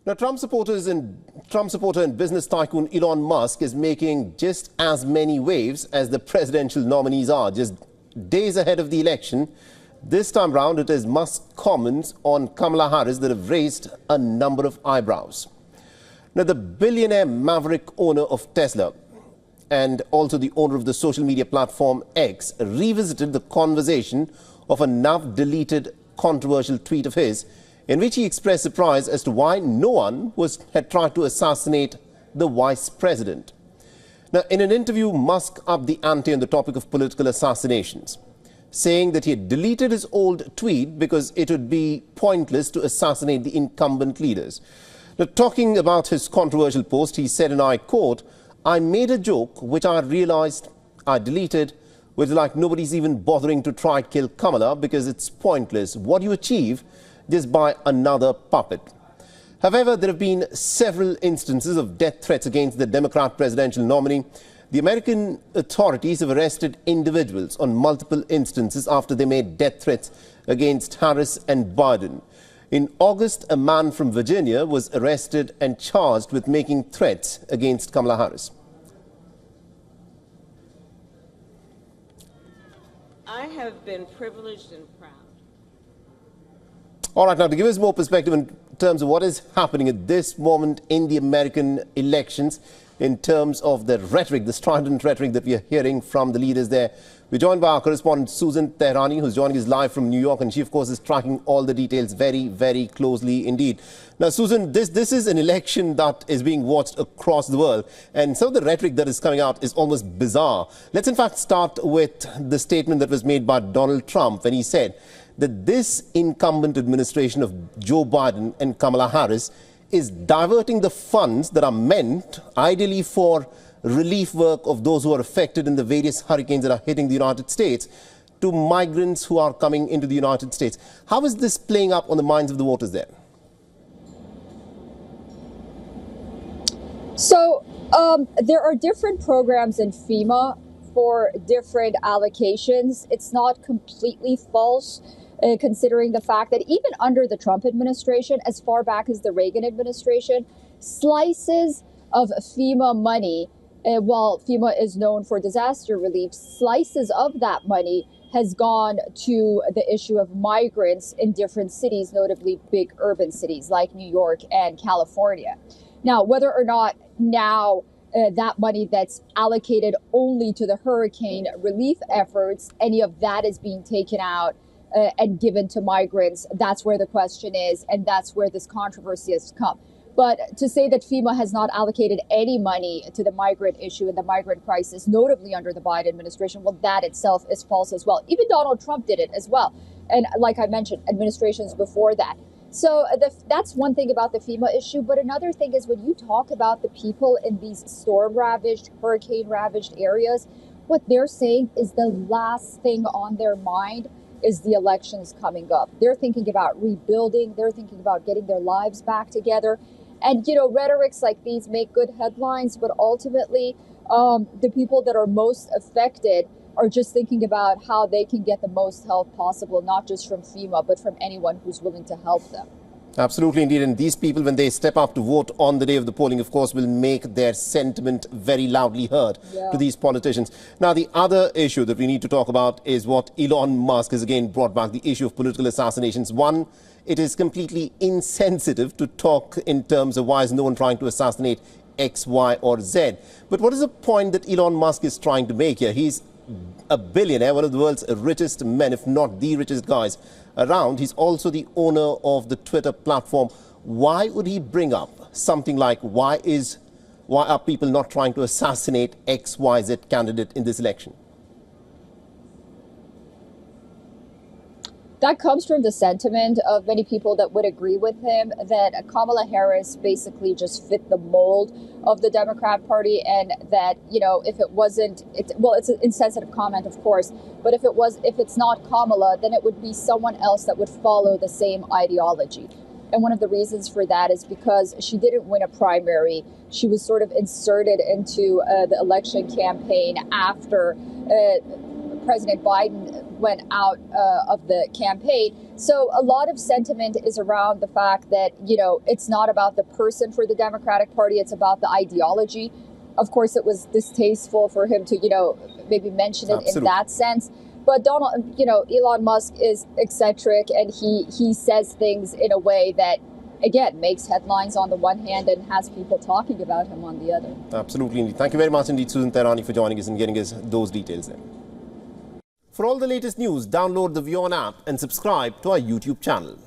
Now, Trump supporter and business tycoon Elon Musk is making just as many waves as the presidential nominees are. Just days ahead of the election, this time round, it is Musk's comments on Kamala Harris that have raised a number of eyebrows. Now, the billionaire maverick owner of Tesla and also the owner of the social media platform X revisited the conversation of a now-deleted controversial tweet of his in which he expressed surprise as to why no one had tried to assassinate the vice president. Now, in an interview, Musk upped the ante on the topic of political assassinations, saying that he had deleted his old tweet because it would be pointless to assassinate the incumbent leaders. Now, talking about his controversial post, he said, and I quote, "I made a joke which I realized I deleted, which is like nobody's even bothering to try to kill Kamala because it's pointless. What do you achieve just by another puppet?" However, there have been several instances of death threats against the Democrat presidential nominee. The American authorities have arrested individuals on multiple instances after they made death threats against Harris and Biden. In August, a man from Virginia was arrested and charged with making threats against Kamala Harris. I have been privileged and proud. All right, now to give us more perspective in terms of what is happening at this moment in the American elections, in terms of the rhetoric, the strident rhetoric that we are hearing from the leaders there, we're joined by our correspondent Susan Tehrani, who's joining us live from New York, and she, of course, is tracking all the details very, very closely indeed. Now, Susan, this is an election that is being watched across the world, and some of the rhetoric that is coming out is almost bizarre. Let's, in fact, start with the statement that was made by Donald Trump when he said that this incumbent administration of Joe Biden and Kamala Harris is diverting the funds that are meant ideally for relief work of those who are affected in the various hurricanes that are hitting the United States to migrants who are coming into the United States. How is this playing up on the minds of the voters there? So there are different programs in FEMA for different allocations. It's not completely false. Considering the fact that even under the Trump administration, as far back as the Reagan administration, slices of FEMA money, while FEMA is known for disaster relief, slices of that money has gone to the issue of migrants in different cities, notably big urban cities like New York and California. Now, whether or not now that money that's allocated only to the hurricane relief efforts, any of that is being taken out and given to migrants, that's where the question is, and that's where this controversy has come. But to say that FEMA has not allocated any money to the migrant issue and the migrant crisis, notably under the Biden administration, well, that itself is false as well. Even Donald Trump did it as well. And like I mentioned, administrations before that. So that's one thing about the FEMA issue. But another thing is when you talk about the people in these storm-ravaged, hurricane-ravaged areas, what they're saying is the last thing on their mind is the elections coming up. They're thinking about rebuilding. They're thinking about getting their lives back together. And, rhetorics like these make good headlines, but ultimately the people that are most affected are just thinking about how they can get the most help possible, not just from FEMA, but from anyone who's willing to help them. Absolutely, indeed. And these people, when they step up to vote on the day of the polling, of course, will make their sentiment very loudly heard to these politicians. Now, the other issue that we need to talk about is what Elon Musk has again brought back, the issue of political assassinations. One, it is completely insensitive to talk in terms of why is no one trying to assassinate X, Y, or Z. But what is the point that Elon Musk is trying to make here? He's a billionaire, one of the world's richest men, if not the richest guys around. He's also the owner of the Twitter platform. Why would he bring up something like why are people not trying to assassinate XYZ candidate in this election? That comes from the sentiment of many people that would agree with him that Kamala Harris basically just fit the mold of the Democrat Party, and that, if it wasn't, it's an insensitive comment, of course, but if it's not Kamala, then it would be someone else that would follow the same ideology. And one of the reasons for that is because she didn't win a primary. She was sort of inserted into the election campaign after President Biden went out of the campaign. So a lot of sentiment is around the fact that, it's not about the person for the Democratic Party, it's about the ideology. Of course, it was distasteful for him to, maybe mention it in that sense. But Elon Musk is eccentric, and he says things in a way that, again, makes headlines on the one hand and has people talking about him on the other. Absolutely, indeed. Thank you very much indeed, Susan Tehrani, for joining us and getting us those details there. For all the latest news, download the WION app and subscribe to our YouTube channel.